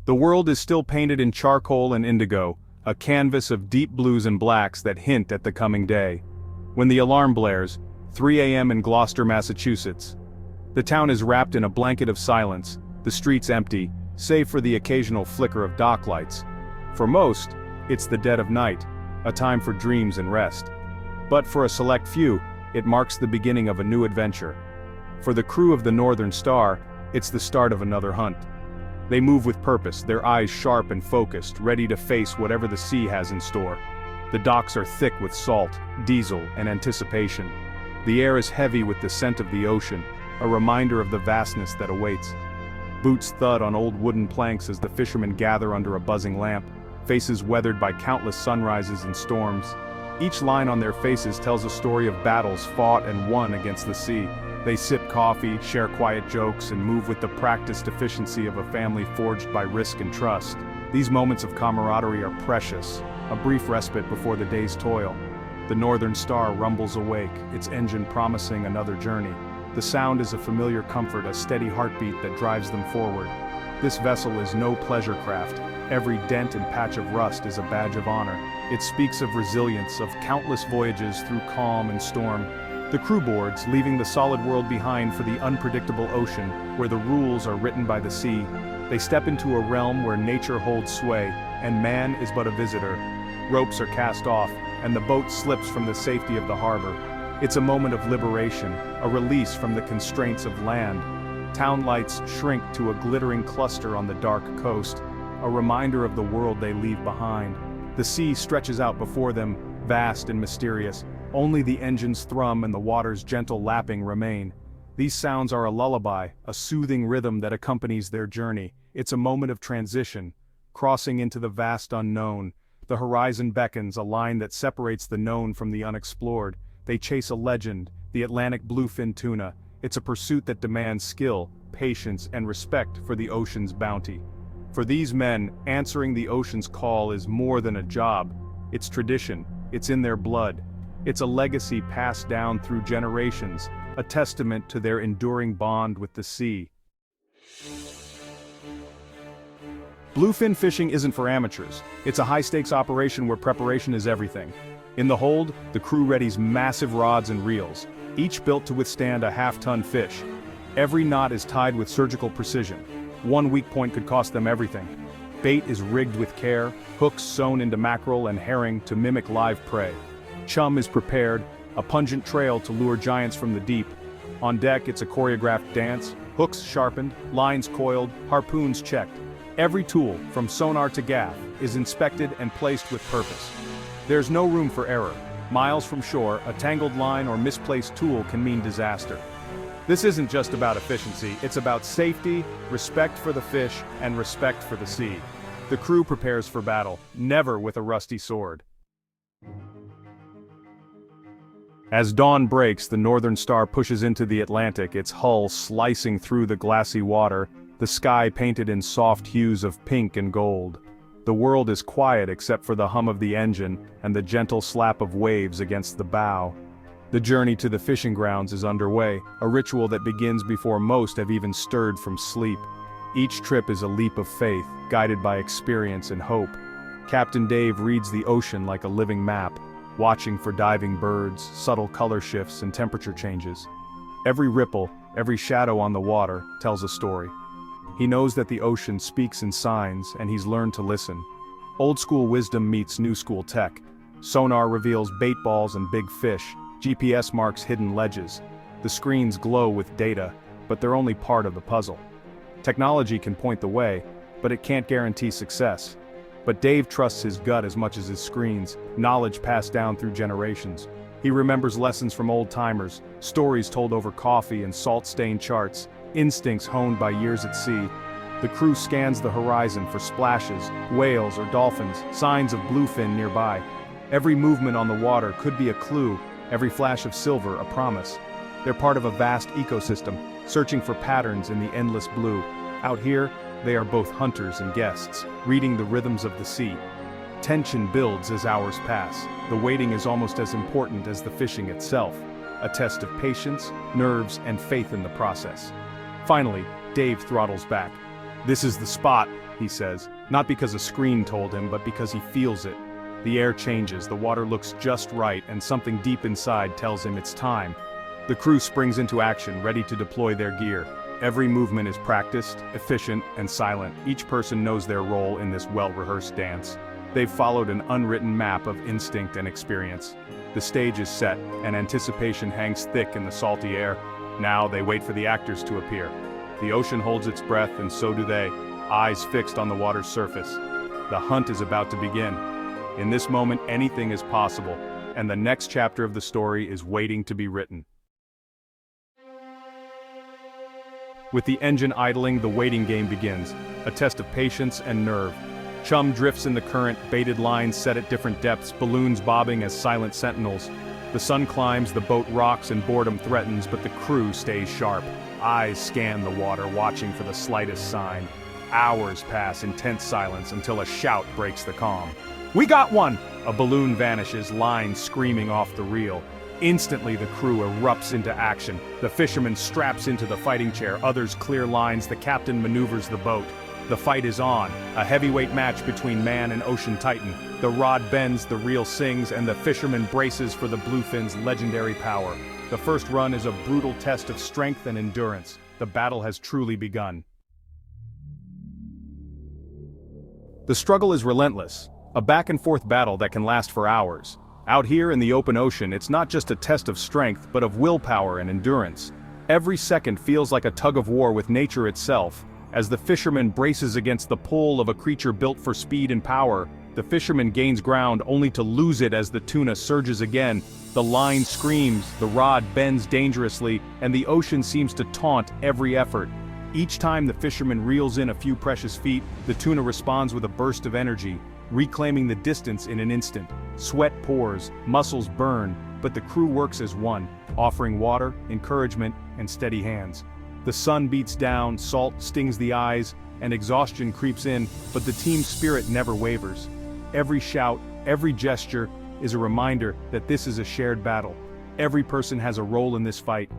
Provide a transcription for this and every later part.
The world is still painted in charcoal and indigo, a canvas of deep blues and blacks that hint at the coming day. When the alarm blares, 3 a.m. in Gloucester, Massachusetts. The town is wrapped in a blanket of silence, the streets empty, save for the occasional flicker of dock lights. For most, it's the dead of night, a time for dreams and rest. But for a select few, it marks the beginning of a new adventure. For the crew of the Northern Star, it's the start of another hunt. They move with purpose, their eyes sharp and focused, ready to face whatever the sea has in store. The docks are thick with salt, diesel, and anticipation. The air is heavy with the scent of the ocean, a reminder of the vastness that awaits. Boots thud on old wooden planks as the fishermen gather under a buzzing lamp, faces weathered by countless sunrises and storms. Each line on their faces tells a story of battles fought and won against the sea. They sip coffee, share quiet jokes, and move with the practiced efficiency of a family forged by risk and trust. These moments of camaraderie are precious, a brief respite before the day's toil. The Northern Star rumbles awake, its engine promising another journey. The sound is a familiar comfort, a steady heartbeat that drives them forward. This vessel is no pleasure craft. Every dent and patch of rust is a badge of honor. It speaks of resilience, of countless voyages through calm and storm. The crew boards, leaving the solid world behind for the unpredictable ocean, where the rules are written by the sea. They step into a realm where nature holds sway, and man is but a visitor. Ropes are cast off, and the boat slips from the safety of the harbor. It's a moment of liberation, a release from the constraints of land. Town lights shrink to a glittering cluster on the dark coast, a reminder of the world they leave behind. The sea stretches out before them, vast and mysterious. Only the engine's thrum and the water's gentle lapping remain. These sounds are a lullaby, a soothing rhythm that accompanies their journey. It's a moment of transition, crossing into the vast unknown. The horizon beckons, a line that separates the known from the unexplored. They chase a legend, the Atlantic bluefin tuna. It's a pursuit that demands skill, patience, and respect for the ocean's bounty. For these men, answering the ocean's call is more than a job. It's tradition, it's in their blood. It's a legacy passed down through generations, a testament to their enduring bond with the sea. Bluefin fishing isn't for amateurs. It's a high-stakes operation where preparation is everything. In the hold, the crew readies massive rods and reels, each built to withstand a half-ton fish. Every knot is tied with surgical precision. One weak point could cost them everything. Bait is rigged with care, hooks sewn into mackerel and herring to mimic live prey. Chum is prepared, a pungent trail to lure giants from the deep. On deck, it's a choreographed dance, hooks sharpened, lines coiled, harpoons checked. Every tool, from sonar to gaff, is inspected and placed with purpose. There's no room for error. Miles from shore, a tangled line or misplaced tool can mean disaster. This isn't just about efficiency, it's about safety, respect for the fish, and respect for the sea. The crew prepares for battle, never with a rusty sword. As dawn breaks, the Northern Star pushes into the Atlantic, its hull slicing through the glassy water, the sky painted in soft hues of pink and gold. The world is quiet except for the hum of the engine and the gentle slap of waves against the bow. The journey to the fishing grounds is underway, a ritual that begins before most have even stirred from sleep. Each trip is a leap of faith, guided by experience and hope. Captain Dave reads the ocean like a living map, watching for diving birds, subtle color shifts, and temperature changes. Every ripple, every shadow on the water, tells a story. He knows that the ocean speaks in signs, and he's learned to listen. Old school wisdom meets new school tech. Sonar reveals bait balls and big fish. GPS marks hidden ledges. The screens glow with data, but they're only part of the puzzle. Technology can point the way, but it can't guarantee success. But Dave trusts his gut as much as his screens, knowledge passed down through generations. He remembers lessons from old-timers, stories told over coffee and salt-stained charts, instincts honed by years at sea. The crew scans the horizon for splashes, whales or dolphins, signs of bluefin nearby. Every movement on the water could be a clue, every flash of silver a promise. They're part of a vast ecosystem, searching for patterns in the endless blue. Out here, they are both hunters and guests, reading the rhythms of the sea. Tension builds as hours pass. The waiting is almost as important as the fishing itself, a test of patience, nerves, and faith in the process. Finally, Dave throttles back. This is the spot, he says, not because a screen told him, but because he feels it. The air changes, the water looks just right, and something deep inside tells him it's time. The crew springs into action, ready to deploy their gear. Every movement is practiced, efficient, and silent. Each person knows their role in this well-rehearsed dance. They've followed an unwritten map of instinct and experience. The stage is set, and anticipation hangs thick in the salty air. Now they wait for the actors to appear. The ocean holds its breath, and so do they, eyes fixed on the water's surface. The hunt is about to begin. In this moment, anything is possible, and the next chapter of the story is waiting to be written. With the engine idling, the waiting game begins, a test of patience and nerve. Chum drifts in the current, baited lines set at different depths, balloons bobbing as silent sentinels. The sun climbs, the boat rocks, and boredom threatens, but the crew stays sharp. Eyes scan the water, watching for the slightest sign. Hours pass in tense silence until a shout breaks the calm. "We got one!" A balloon vanishes, lines screaming off the reel. Instantly the crew erupts into action. The fisherman straps into the fighting chair, others clear lines, the captain maneuvers the boat. The fight is on, a heavyweight match between man and ocean titan. The rod bends, the reel sings, and the fisherman braces for the bluefin's legendary power. The first run is a brutal test of strength and endurance. The battle has truly begun. The struggle is relentless, a back-and-forth battle that can last for hours. Out here in the open ocean, it's not just a test of strength, but of willpower and endurance. Every second feels like a tug-of-war with nature itself. As the fisherman braces against the pull of a creature built for speed and power, the fisherman gains ground only to lose it as the tuna surges again. The line screams, the rod bends dangerously, and the ocean seems to taunt every effort. Each time the fisherman reels in a few precious feet, the tuna responds with a burst of energy, reclaiming the distance in an instant. Sweat pours, muscles burn, but the crew works as one, offering water, encouragement, and steady hands. The sun beats down, salt stings the eyes, and exhaustion creeps in, but the team spirit never wavers. Every shout, every gesture, is a reminder that this is a shared battle. Every person has a role in this fight.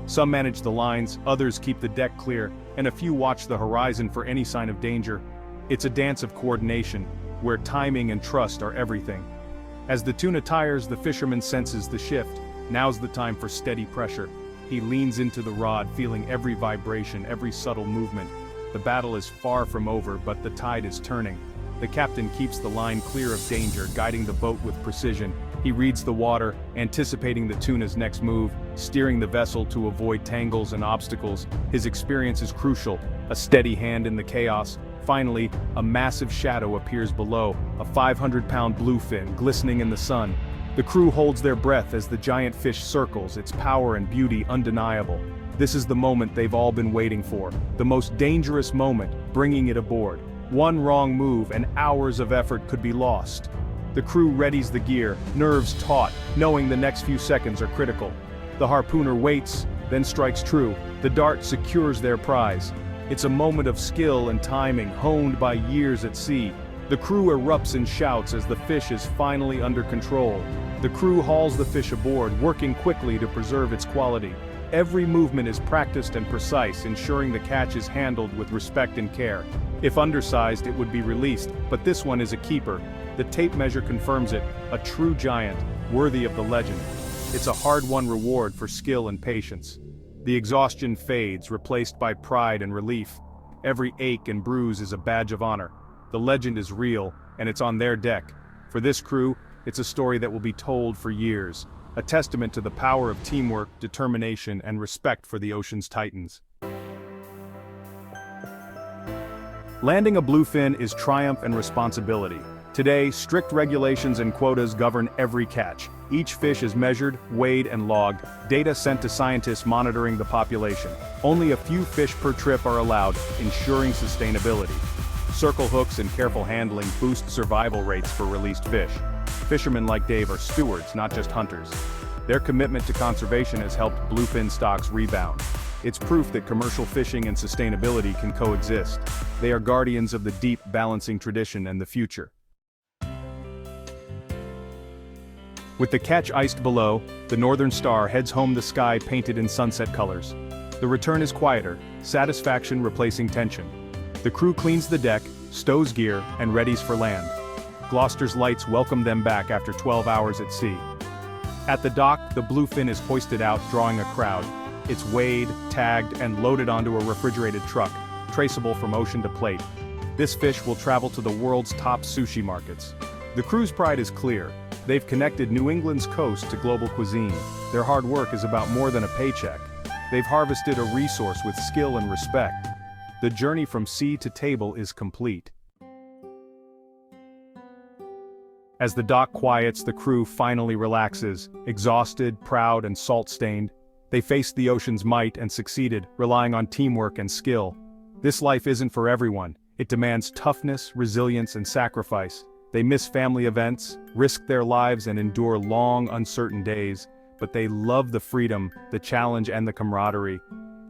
Some manage the lines, others keep the deck clear, and a few watch the horizon for any sign of danger. It's a dance of coordination, where timing and trust are everything. As the tuna tires, the fisherman senses the shift. Now's the time for steady pressure. He leans into the rod, feeling every vibration, every subtle movement. The battle is far from over, but the tide is turning. The captain keeps the line clear of danger, guiding the boat with precision. He reads the water, anticipating the tuna's next move, steering the vessel to avoid tangles and obstacles. His experience is crucial, a steady hand in the chaos. Finally, a massive shadow appears below, a 500-pound bluefin glistening in the sun. The crew holds their breath as the giant fish circles, its power and beauty undeniable. This is the moment they've all been waiting for, the most dangerous moment, bringing it aboard. One wrong move and hours of effort could be lost. The crew readies the gear, nerves taut, knowing the next few seconds are critical. The harpooner waits, then strikes true. The dart secures their prize. It's a moment of skill and timing, honed by years at sea. The crew erupts in shouts as the fish is finally under control. The crew hauls the fish aboard, working quickly to preserve its quality. Every movement is practiced and precise, ensuring the catch is handled with respect and care. If undersized, it would be released, but this one is a keeper. The tape measure confirms it, a true giant, worthy of the legend. It's a hard-won reward for skill and patience. The exhaustion fades, replaced by pride and relief. Every ache and bruise is a badge of honor. The legend is real, and it's on their deck. For this crew, it's a story that will be told for years, a testament to the power of teamwork, determination, and respect for the ocean's titans. Landing a bluefin is triumph and responsibility. Today, strict regulations and quotas govern every catch. Each fish is measured, weighed, and logged, data sent to scientists monitoring the population. Only a few fish per trip are allowed, ensuring sustainability. Circle hooks and careful handling boost survival rates for released fish. Fishermen like Dave are stewards, not just hunters. Their commitment to conservation has helped bluefin stocks rebound. It's proof that commercial fishing and sustainability can coexist. They are guardians of the deep, balancing tradition and the future. With the catch iced below, the Northern Star heads home, the sky painted in sunset colors. The return is quieter, satisfaction replacing tension. The crew cleans the deck, stows gear, and readies for land. Gloucester's lights welcome them back after 12 hours at sea. At the dock, the bluefin is hoisted out, drawing a crowd. It's weighed, tagged, and loaded onto a refrigerated truck, traceable from ocean to plate. This fish will travel to the world's top sushi markets. The crew's pride is clear. They've connected New England's coast to global cuisine. Their hard work is about more than a paycheck. They've harvested a resource with skill and respect. The journey from sea to table is complete. As the dock quiets, the crew finally relaxes, exhausted, proud, and salt-stained. They faced the ocean's might and succeeded, relying on teamwork and skill. This life isn't for everyone. It demands toughness, resilience, and sacrifice. They miss family events, risk their lives, and endure long, uncertain days, but they love the freedom, the challenge, and the camaraderie.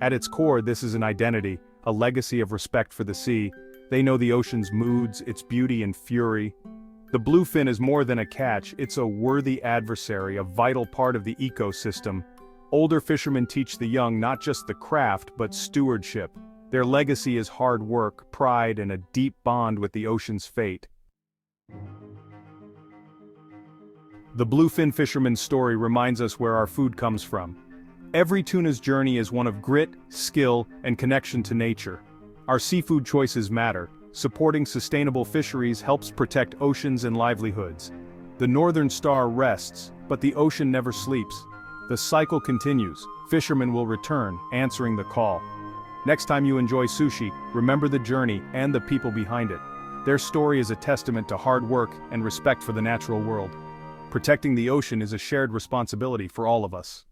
At its core, this is an identity, a legacy of respect for the sea. They know the ocean's moods, its beauty and fury. The bluefin is more than a catch, it's a worthy adversary, a vital part of the ecosystem. Older fishermen teach the young not just the craft, but stewardship. Their legacy is hard work, pride, and a deep bond with the ocean's fate. The bluefin fisherman's story reminds us where our food comes from. Every tuna's journey is one of grit, skill, and connection to nature. Our seafood choices matter. Supporting sustainable fisheries helps protect oceans and livelihoods. The northern star rests, but the ocean never sleeps. The cycle continues. Fishermen will return, answering the call. Next time you enjoy sushi, remember the journey and the people behind it. Their story is a testament to hard work and respect for the natural world. Protecting the ocean is a shared responsibility for all of us.